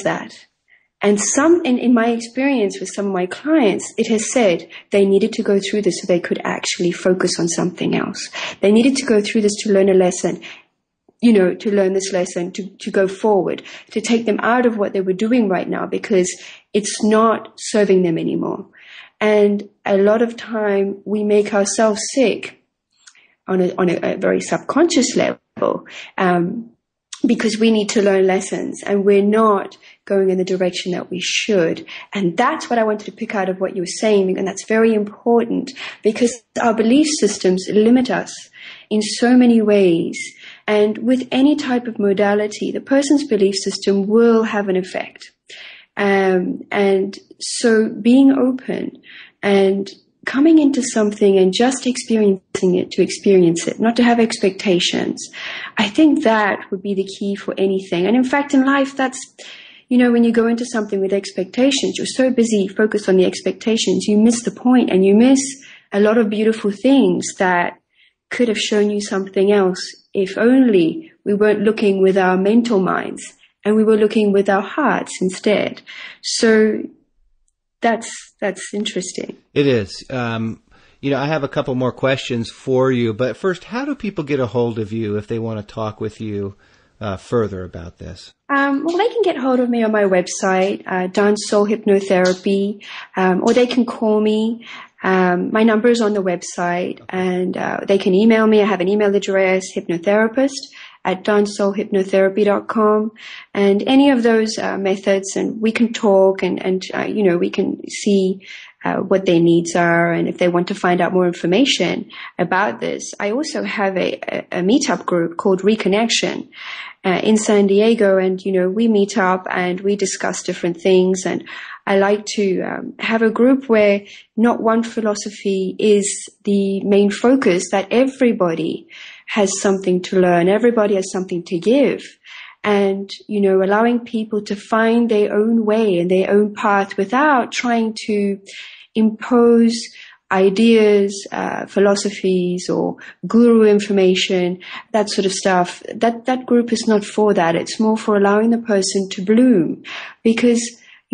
that. And in my experience with some of my clients, it has said they needed to go through this so they could actually focus on something else. They needed to go through this to learn a lesson, to learn this lesson, to go forward, to take them out of what they were doing right now, because it's not serving them anymore. And a lot of time we make ourselves sick on a very subconscious level, because we need to learn lessons and we're not going in the direction that we should. And that's what I wanted to pick out of what you were saying. And that's very important, because our belief systems limit us in so many ways. And with any type of modality, the person's belief system will have an effect. And so being open and coming into something and just experiencing it to experience it, not to have expectations. I think that would be the key for anything. And in fact, in life, that's, when you go into something with expectations, you're so busy focused on the expectations, you miss the point and you miss a lot of beautiful things that could have shown you something else if only we weren't looking with our mental minds and we were looking with our hearts instead. So that's interesting. It is. I have a couple more questions for you, but first, how do people get a hold of you if they want to talk with you further about this? Well, they can get hold of me on my website, Dance Soul Hypnotherapy, or they can call me. My number is on the website, and they can email me. I have an email address, hypnotherapist@dancesoulhypnotherapy.com, and any of those methods, and we can talk and we can see what their needs are, and if they want to find out more information about this. I also have a meetup group called Reconnection in San Diego, and we meet up and we discuss different things. And I like to have a group where not one philosophy is the main focus, that everybody has something to learn, everybody has something to give. And, allowing people to find their own way and their own path without trying to impose ideas, philosophies, or guru information, that sort of stuff. That group is not for that. It's more for allowing the person to bloom, because,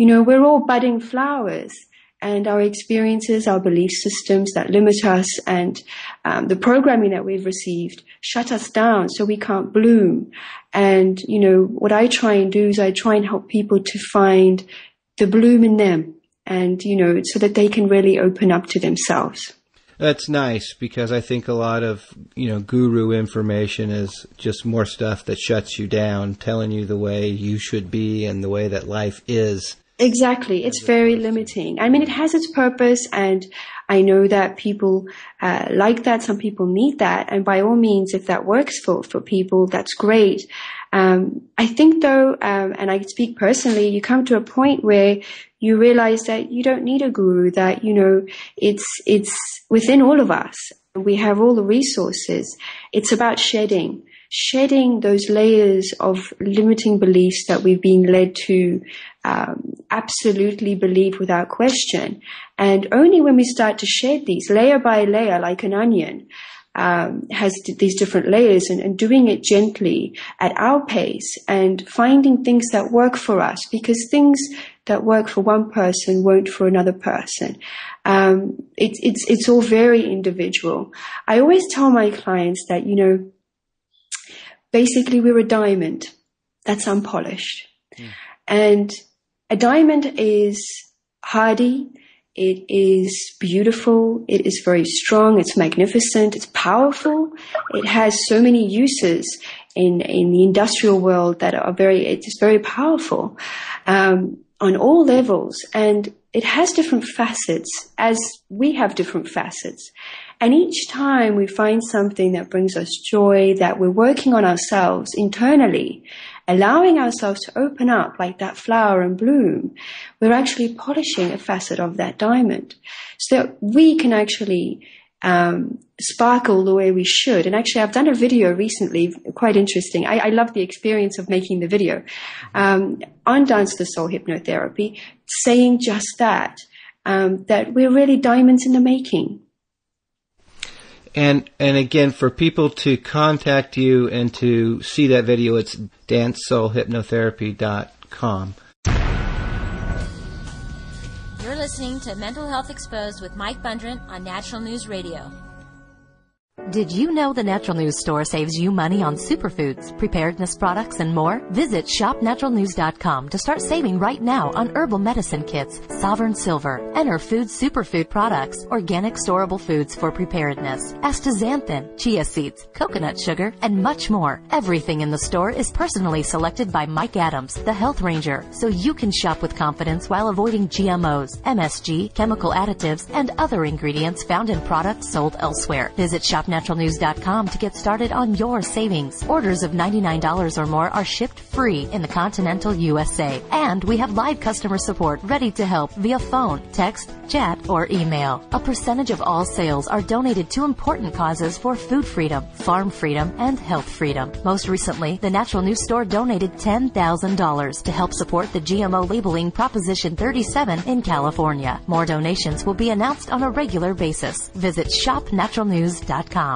we're all budding flowers. And our experiences, our belief systems that limit us, and the programming that we've received shut us down so we can't bloom. And, what I try and do is I try and help people to find the bloom in them, and, so that they can really open up to themselves. That's nice, because I think a lot of, guru information is just more stuff that shuts you down, telling you the way you should be and the way that life is. Exactly. It's very limiting. I mean, it has its purpose, and I know that people like that. Some people need that. And by all means, if that works for people, that's great. I think, though, and I speak personally, you come to a point where you realize that you don't need a guru, that, it's within all of us. We have all the resources. It's about shedding those layers of limiting beliefs that we've been led to absolutely believe without question. And only when we start to shed these layer by layer, like an onion, has these different layers, and doing it gently at our pace and finding things that work for us, because things that work for one person won't for another person. It's all very individual. I always tell my clients that, basically we're a diamond that's unpolished. And a diamond is hardy, it is beautiful, it is very strong, it's magnificent, it's powerful. It has so many uses in the industrial world that are it's very powerful on all levels. And it has different facets, as we have different facets. And each time we find something that brings us joy, that we're working on ourselves internally, allowing ourselves to open up like that flower and bloom, we're actually polishing a facet of that diamond, so that we can actually sparkle the way we should. And actually, I've done a video recently, quite interesting. I love the experience of making the video on Dance the Soul Hypnotherapy, saying just that we're really diamonds in the making. And again, for people to contact you and to see that video, it's dancesoulhypnotherapy.com. You're listening to Mental Health Exposed with Mike Bundrant on National News Radio. Did you know the Natural News Store saves you money on superfoods, preparedness products, and more? Visit shopnaturalnews.com to start saving right now on herbal medicine kits, Sovereign Silver, Enter Food superfood products, organic storable foods for preparedness, astaxanthin, chia seeds, coconut sugar, and much more. Everything in the store is personally selected by Mike Adams, the Health Ranger, so you can shop with confidence while avoiding GMOs, MSG, chemical additives, and other ingredients found in products sold elsewhere. Visit shopnaturalnews.com to get started on your savings. Orders of $99 or more are shipped free in the continental USA. And we have live customer support ready to help via phone, text, chat, or email. A percentage of all sales are donated to important causes for food freedom, farm freedom, and health freedom. Most recently, the Natural News Store donated $10,000 to help support the GMO labeling Proposition 37 in California. More donations will be announced on a regular basis. Visit shopnaturalnews.com.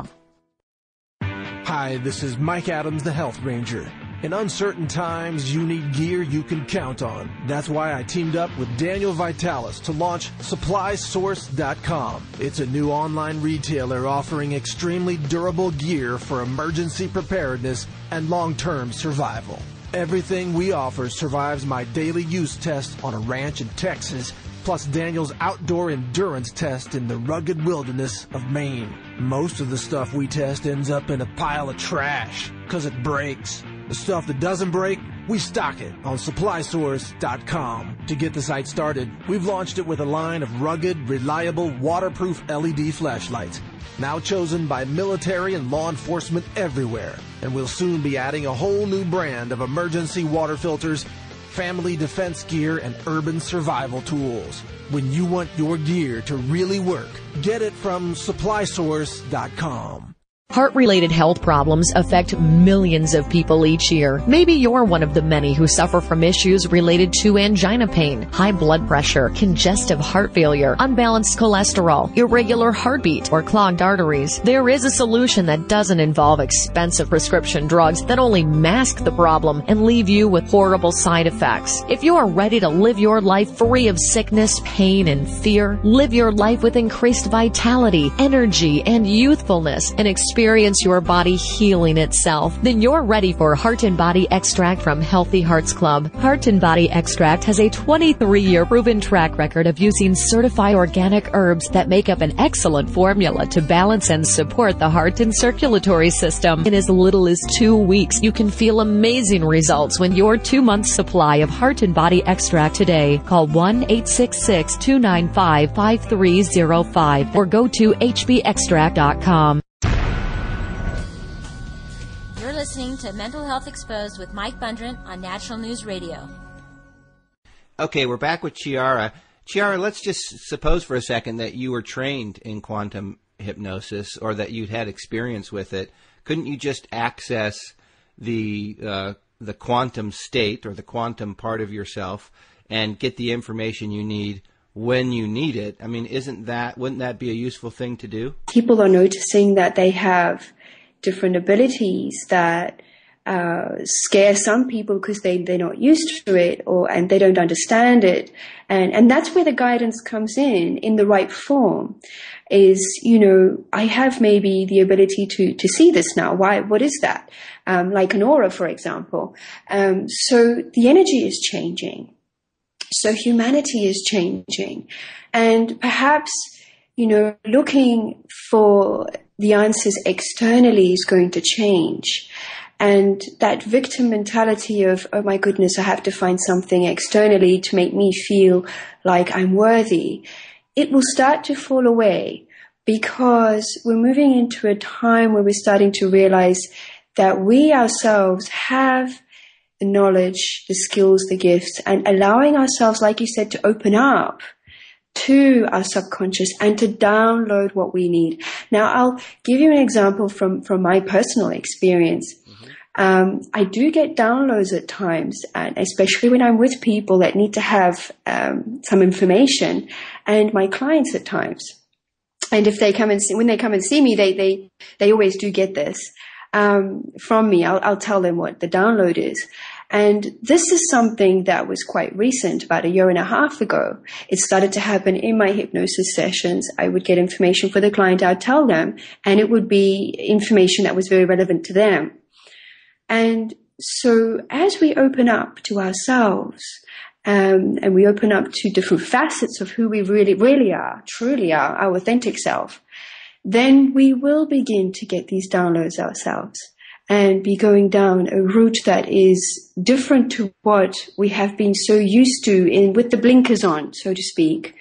Hi, this is Mike Adams, the Health Ranger. In uncertain times, you need gear you can count on. That's why I teamed up with Daniel Vitalis to launch SupplySource.com. It's a new online retailer offering extremely durable gear for emergency preparedness and long-term survival. Everything we offer survives my daily use test on a ranch in Texas, plus Daniel's outdoor endurance test in the rugged wilderness of Maine. Most of the stuff we test ends up in a pile of trash because it breaks. The stuff that doesn't break, we stock it on SupplySource.com. To get the site started, we've launched it with a line of rugged, reliable, waterproof LED flashlights, now chosen by military and law enforcement everywhere. And we'll soon be adding a whole new brand of emergency water filters, family defense gear, and urban survival tools. When you want your gear to really work, get it from SupplySource.com. Heart-related health problems affect millions of people each year. Maybe you're one of the many who suffer from issues related to angina pain, high blood pressure, congestive heart failure, unbalanced cholesterol, irregular heartbeat, or clogged arteries. There is a solution that doesn't involve expensive prescription drugs that only mask the problem and leave you with horrible side effects. If you are ready to live your life free of sickness, pain, and fear, live your life with increased vitality, energy, and youthfulness, and experience your body healing itself, then you're ready for Heart and Body Extract from Healthy Hearts Club. Heart and Body Extract has a 23-year proven track record of using certified organic herbs that make up an excellent formula to balance and support the heart and circulatory system. In as little as 2 weeks, you can feel amazing results when your 2-month supply of Heart and Body Extract today. Call 1-866-295-5305 or go to hbextract.com. You're listening to Mental Health Exposed with Mike Bundrant on National News Radio. Okay, we're back with Chiara. Chiara, let's just suppose for a second that you were trained in quantum hypnosis or that you'd had experience with it. Couldn't you just access the quantum state or the quantum part of yourself and get the information you need when you need it? I mean, wouldn't that be a useful thing to do? People are noticing that they have different abilities that scare some people because they're not used to it and they don't understand it. And that's where the guidance comes in the right form. Is, I have maybe the ability to see this now. Why? What is that? Like an aura, for example. So the energy is changing. So humanity is changing. And perhaps, looking for the answers externally is going to change. And that victim mentality of, oh my goodness, I have to find something externally to make me feel like I'm worthy, it will start to fall away because we're moving into a time where we're starting to realize that we ourselves have the knowledge, the skills, the gifts, and allowing ourselves, like you said, to open up to our subconscious and to download what we need. Now, I'll give you an example from my personal experience. I do get downloads at times, and especially when I'm with people that need to have some information, and my clients at times. And if they come and when they come and see me, they always do get this from me. I'll tell them what the download is. And this is something that was quite recent, about a year and a half ago. It started to happen in my hypnosis sessions. I would get information for the client, I'd tell them, and it would be information that was very relevant to them. And so as we open up to ourselves, and we open up to different facets of who we really are, truly are, our authentic self, then we will begin to get these downloads ourselves and be going down a route that is different to what we have been so used to with the blinkers on, so to speak,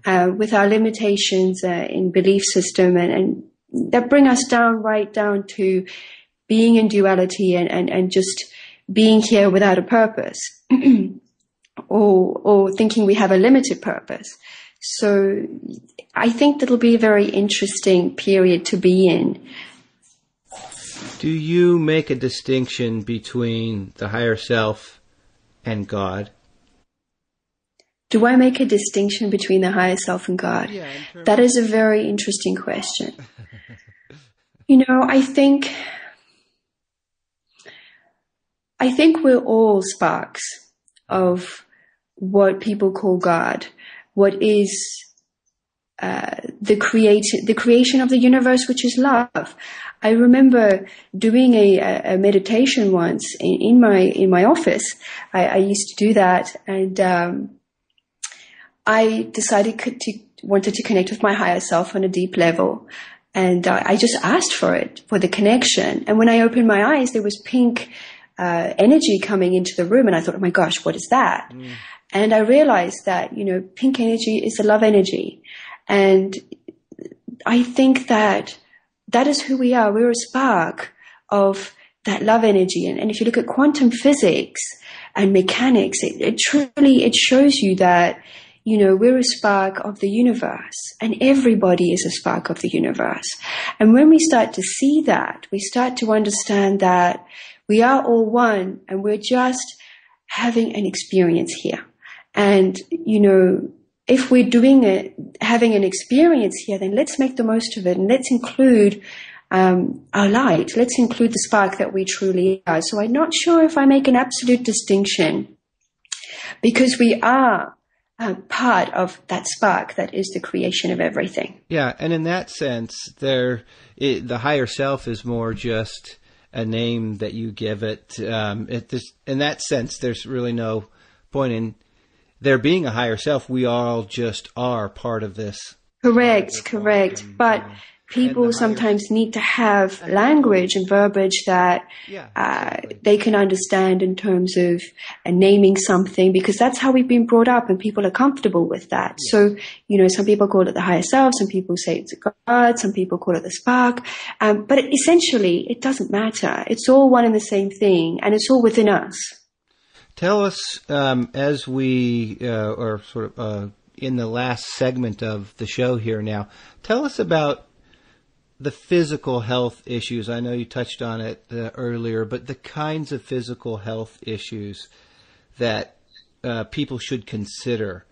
with our limitations in belief system, and that bring us right down to being in duality and just being here without a purpose or thinking we have a limited purpose. So I think that'll be a very interesting period to be in. Do you make a distinction between the higher self and God? Do I make a distinction between the higher self and God? Yeah, that is a very interesting question. You know, I think we're all sparks of what people call God, what is the creation of the universe, which is love. I remember doing a meditation once in my office. I used to do that, and I decided wanted to connect with my higher self on a deep level, and I just asked for the connection. And when I opened my eyes, there was pink energy coming into the room, and I thought, oh my gosh, what is that? And I realized that, you know, pink energy is the love energy. And I think that is who we are. We're a spark of that love energy. And if you look at quantum physics and mechanics, it truly shows you that, you know, we're a spark of the universe, and everybody is a spark of the universe. And when we start to see that, we start to understand that we are all one, and we're just having an experience here. And, you know, if we're doing it, having an experience here, then let's make the most of it, and let's include our light. Let's include the spark that we truly are. So I'm not sure if I make an absolute distinction, because we are part of that spark that is the creation of everything. Yeah, and in that sense, the higher self is more just a name that you give it. In that sense, there's really no point in there being a higher self. We all just are part of this. Correct. But people sometimes need to have language and verbiage that they can understand in terms of naming something, because that's how we've been brought up, and people are comfortable with that. Yeah. So, you know, some people call it the higher self, some people say it's a God, some people call it the spark. But essentially, it doesn't matter. It's all one and the same thing, and it's all within us. Tell us, as we are sort of in the last segment of the show here now, tell us about the physical health issues. I know you touched on it earlier, but the kinds of physical health issues that people should consider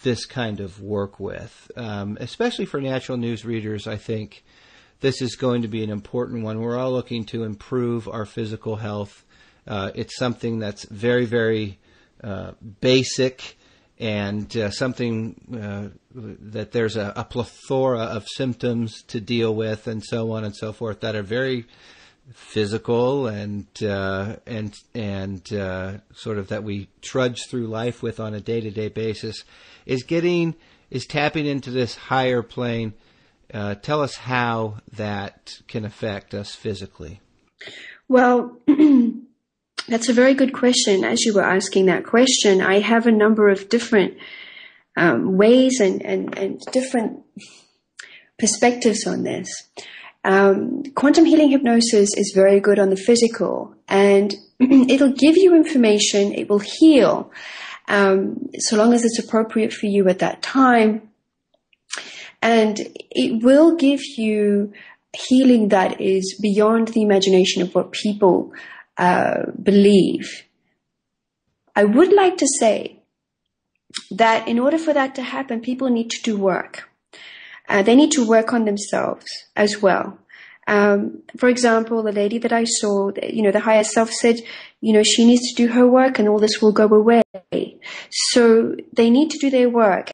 this kind of work with, especially for natural news readers. I think this is going to be an important one. We're all looking to improve our physical health. It's something that's very, very basic, and something that there's a plethora of symptoms to deal with, and so on and so forth, that are very physical and sort of that we trudge through life with on a day-to-day basis. Is tapping into this higher plane. Tell us how that can affect us physically. Well, that's a very good question. As you were asking that question, I have a number of different ways and different perspectives on this. Quantum healing hypnosis is very good on the physical, and it'll give you information. It will heal, so long as it's appropriate for you at that time. And it will give you healing that is beyond the imagination of what people believe. I would like to say that in order for that to happen, people need to do work. They need to work on themselves as well. For example, the lady that I saw, the higher self said, she needs to do her work and all this will go away. So they need to do their work.